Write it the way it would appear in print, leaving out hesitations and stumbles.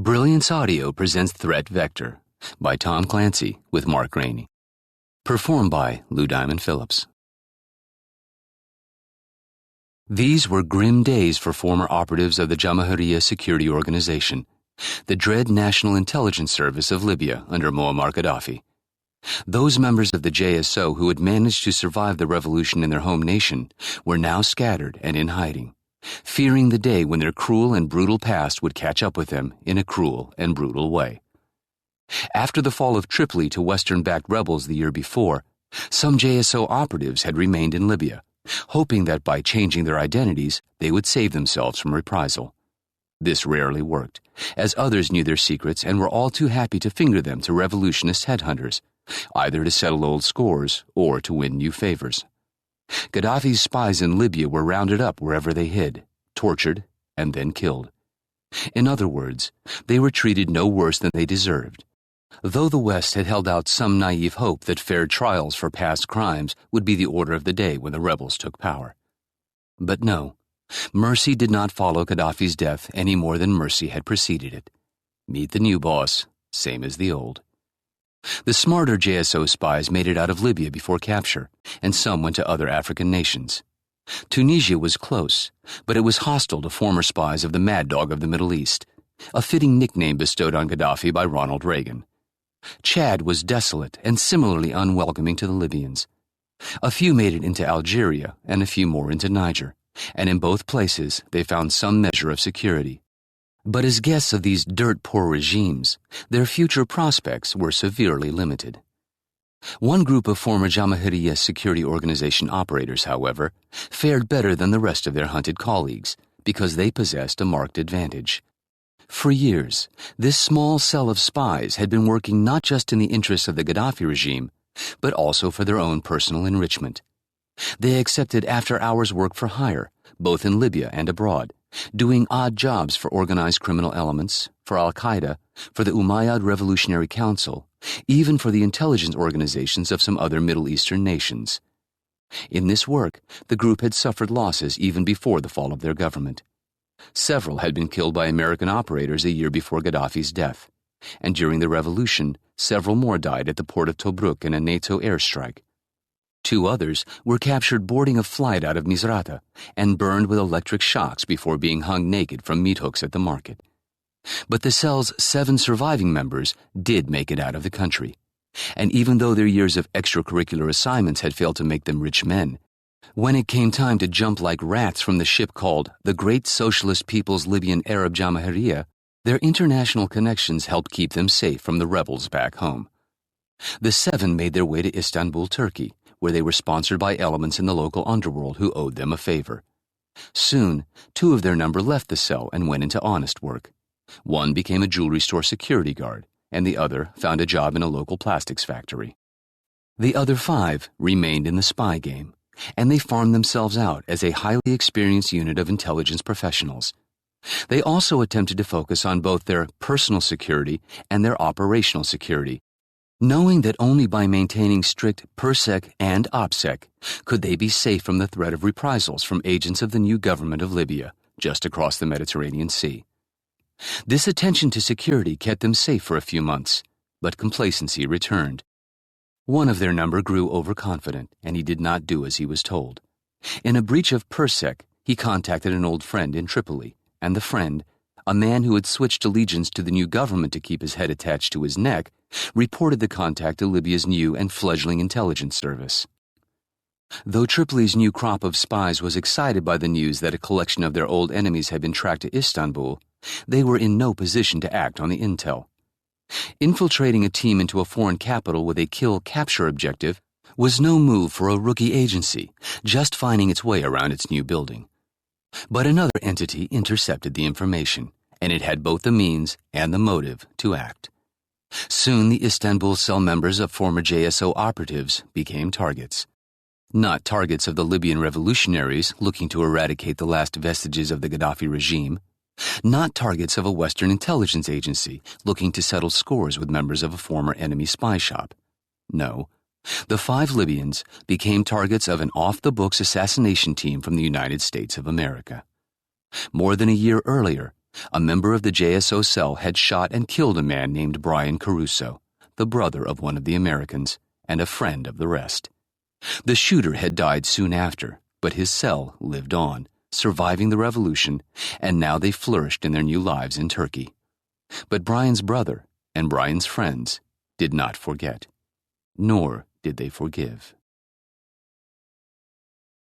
Brilliance Audio presents Threat Vector by Tom Clancy with Mark Greaney. Performed by Lou Diamond Phillips. These were grim days for former operatives of the Jamahiriya Security Organization, the dread National Intelligence Service of Libya under Muammar Gaddafi. Those members of the JSO who had managed to survive the revolution in their home nation were now scattered and in hiding, fearing the day when their cruel and brutal past would catch up with them in a cruel and brutal way. After the fall of Tripoli to Western-backed rebels the year before, some JSO operatives had remained in Libya, hoping that by changing their identities they would save themselves from reprisal. This rarely worked, as others knew their secrets and were all too happy to finger them to revolutionist headhunters, either to settle old scores or to win new favors. Gaddafi's spies in Libya were rounded up wherever they hid, tortured, and then killed. In other words, they were treated no worse than they deserved, though the West had held out some naive hope that fair trials for past crimes would be the order of the day when the rebels took power. But no, mercy did not follow Gaddafi's death any more than mercy had preceded it. Meet the new boss, same as the old. The smarter JSO spies made it out of Libya before capture, and some went to other African nations. Tunisia was close, but it was hostile to former spies of the Mad Dog of the Middle East, a fitting nickname bestowed on Gaddafi by Ronald Reagan. Chad was desolate and similarly unwelcoming to the Libyans. A few made it into Algeria and a few more into Niger, and in both places they found some measure of security. But as guests of these dirt-poor regimes, their future prospects were severely limited. One group of former Jamahiriya Security Organization operators, however, fared better than the rest of their hunted colleagues because they possessed a marked advantage. For years, this small cell of spies had been working not just in the interests of the Gaddafi regime, but also for their own personal enrichment. They accepted after-hours work for hire, both in Libya and abroad, doing odd jobs for organized criminal elements, for Al-Qaeda, for the Umayyad Revolutionary Council, even for the intelligence organizations of some other Middle Eastern nations. In this work, the group had suffered losses even before the fall of their government. Several had been killed by American operators a year before Gaddafi's death, and during the revolution, several more died at the port of Tobruk in a NATO airstrike. 2 others were captured boarding a flight out of Misrata and burned with electric shocks before being hung naked from meat hooks at the market. But the cell's 7 surviving members did make it out of the country, and even though their years of extracurricular assignments had failed to make them rich men, when it came time to jump like rats from the ship called the Great Socialist People's Libyan Arab Jamahiriya, their international connections helped keep them safe from the rebels back home. The 7 made their way to Istanbul, Turkey, where they were sponsored by elements in the local underworld who owed them a favor. Soon, 2 of their number left the cell and went into honest work. One became a jewelry store security guard, and the other found a job in a local plastics factory. The other 5 remained in the spy game, and they farmed themselves out as a highly experienced unit of intelligence professionals. They also attempted to focus on both their personal security and their operational security, knowing that only by maintaining strict PERSEC and OPSEC could they be safe from the threat of reprisals from agents of the new government of Libya, just across the Mediterranean Sea. This attention to security kept them safe for a few months, but complacency returned. One of their number grew overconfident, and he did not do as he was told. In a breach of PERSEC, he contacted an old friend in Tripoli, and the friend, a man who had switched allegiance to the new government to keep his head attached to his neck, reported the contact to Libya's new and fledgling intelligence service. Though Tripoli's new crop of spies was excited by the news that a collection of their old enemies had been tracked to Istanbul, they were in no position to act on the intel. Infiltrating a team into a foreign capital with a kill-capture objective was no move for a rookie agency, just finding its way around its new building. But another entity intercepted the information, and it had both the means and the motive to act. Soon the Istanbul cell members of former JSO operatives became targets. Not targets of the Libyan revolutionaries looking to eradicate the last vestiges of the Gaddafi regime. Not targets of a Western intelligence agency looking to settle scores with members of a former enemy spy shop. No, the 5 Libyans became targets of an off-the-books assassination team from the United States of America. More than a year earlier, A member of the JSO cell had shot and killed a man named Brian Caruso, the brother of one of the Americans and a friend of the rest. The shooter had died soon after, but his cell lived on, surviving the revolution, and now they flourished in their new lives in Turkey. But Brian's brother and Brian's friends did not forget, nor did they forgive.